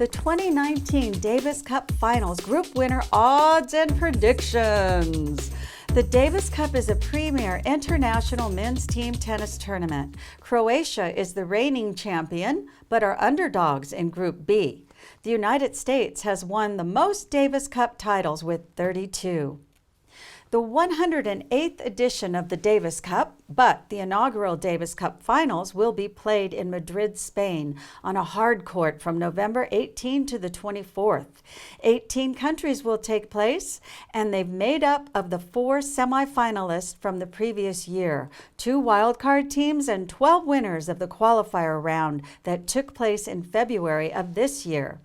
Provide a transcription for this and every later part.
The 2019 Davis Cup Finals Group Winner Odds and Predictions. The Davis Cup is a premier international men's team tennis tournament. Croatia is the reigning champion, but are underdogs in Group B. The United States has won the most Davis Cup titles with 32. The 108th edition of the Davis Cup, but the inaugural Davis Cup Finals will be played in Madrid, Spain, on a hard court from November 18 to the 24th. 18 countries will take place, and they've made up of the 4 semifinalists from the previous year, 2 wildcard teams and 12 winners of the qualifier round that took place in February of this year.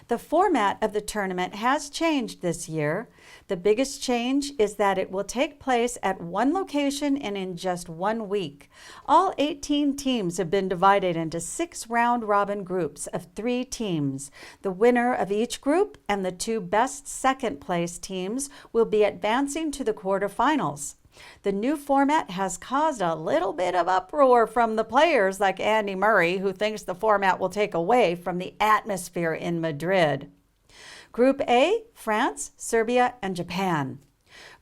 The format of the tournament has changed this year. The biggest change is that it will take place at one location and in just 1 week. All 18 teams have been divided into 6 round-robin groups of 3 teams. The winner of each group and the 2 best second-place teams will be advancing to the quarterfinals. The new format has caused a little bit of uproar from the players like Andy Murray, who thinks the format will take away from the atmosphere in Madrid. Group A, France, Serbia, and Japan.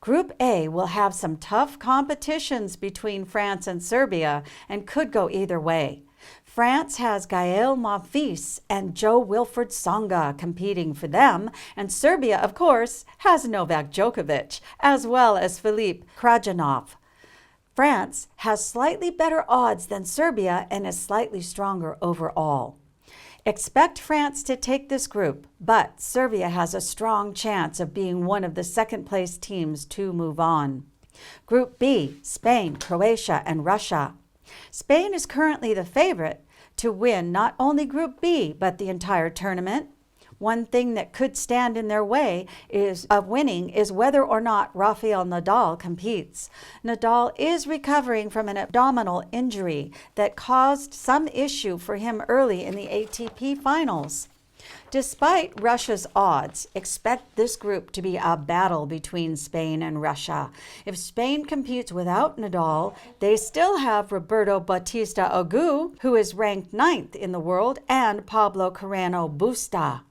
Group A will have some tough competitions between France and Serbia and could go either way. France has Gael Monfils and Jo-Wilfried Tsonga competing for them, and Serbia, of course, has Novak Djokovic, as well as Filip Krajinov. France has slightly better odds than Serbia and is slightly stronger overall. Expect France to take this group, but Serbia has a strong chance of being one of the second-place teams to move on. Group B, Spain, Croatia, and Russia. Spain is currently the favorite to win not only Group B, but the entire tournament. One thing that could stand in their way of winning is whether or not Rafael Nadal competes. Nadal is recovering from an abdominal injury that caused some issue for him early in the ATP finals. Despite Russia's odds, expect this group to be a battle between Spain and Russia. If Spain competes without Nadal, they still have Roberto Bautista Agut, who is ranked 9th in the world, and Pablo Carreno Busta.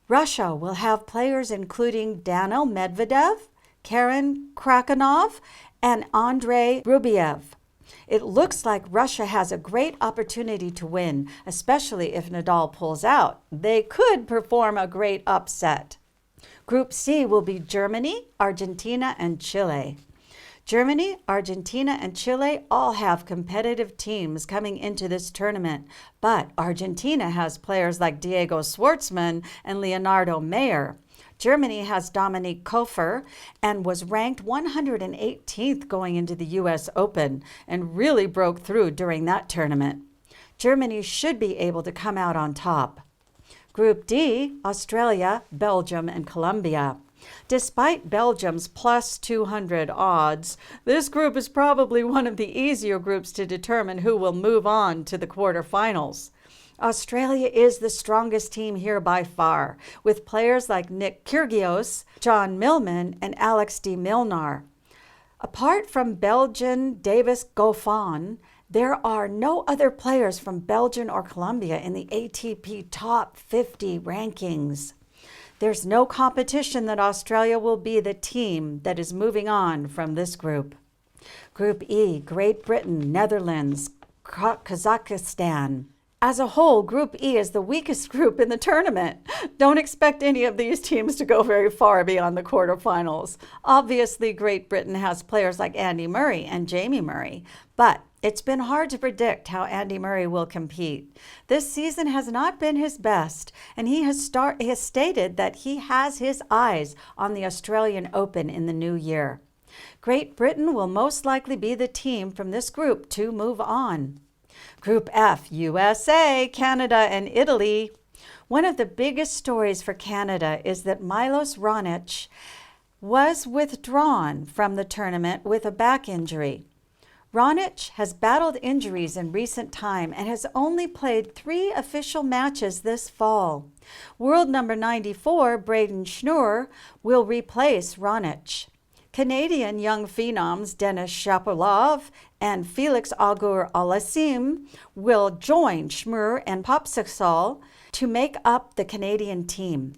Russia will have players including Daniil Medvedev, Karen Khachanov, and Andrei Rublev. It looks like Russia has a great opportunity to win, especially if Nadal pulls out. They could perform a great upset. Group C will be Germany, Argentina, and Chile. Germany, Argentina, and Chile all have competitive teams coming into this tournament, but Argentina has players like Diego Schwartzman and Leonardo Mayer. Germany has Dominik Koepfer and was ranked 118th going into the U.S. Open and really broke through during that tournament. Germany should be able to come out on top. Group D, Australia, Belgium, and Colombia. Despite Belgium's plus 200 odds, this group is probably one of the easier groups to determine who will move on to the quarterfinals. Australia is the strongest team here by far, with players like Nick Kyrgios, John Millman, and Alex de Minaur. Apart from Belgian Davis Goffin, there are no other players from Belgium or Colombia in the ATP Top 50 rankings. There's no competition that Australia will be the team that is moving on from this group. Group E, Great Britain, Netherlands, Kazakhstan. As a whole, Group E is the weakest group in the tournament. Don't expect any of these teams to go very far beyond the quarterfinals. Obviously, Great Britain has players like Andy Murray and Jamie Murray, but it's been hard to predict how Andy Murray will compete. This season has not been his best, and he has stated that he has his eyes on the Australian Open in the new year. Great Britain will most likely be the team from this group to move on. Group F, USA, Canada, and Italy. One of the biggest stories for Canada is that Milos Raonic was withdrawn from the tournament with a back injury. Raonic has battled injuries in recent time and has only played 3 official matches this fall. World number 94, Braden Schnur, will replace Raonic. Canadian young phenoms Denis Shapovalov and Felix Auger-Aliassime will join Schmur and Popsicle to make up the Canadian team.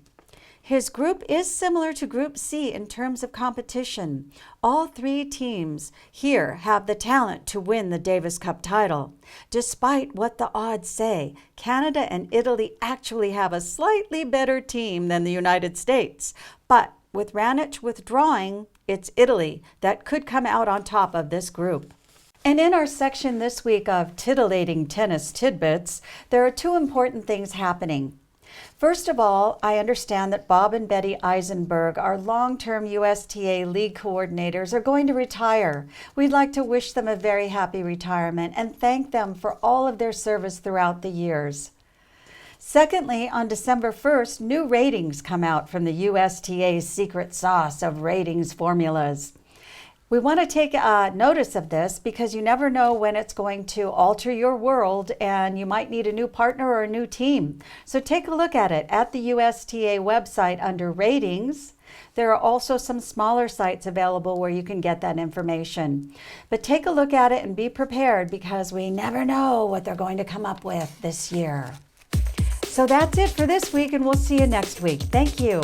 His group is similar to Group C in terms of competition. All three teams here have the talent to win the Davis Cup title. Despite what the odds say, Canada and Italy actually have a slightly better team than the United States. But with Raonic withdrawing, it's Italy that could come out on top of this group. And in our section this week of Titillating Tennis Tidbits, there are two important things happening. First of all, I understand that Bob and Betty Eisenberg, our long-term USTA league coordinators, are going to retire. We'd like to wish them a very happy retirement and thank them for all of their service throughout the years. Secondly, on December 1st, new ratings come out from the USTA's secret sauce of ratings formulas. We want to take notice of this because you never know when it's going to alter your world and you might need a new partner or a new team. So take a look at it at the USTA website under ratings. There are also some smaller sites available where you can get that information. But take a look at it and be prepared because we never know what they're going to come up with this year. So that's it for this week, and we'll see you next week. Thank you.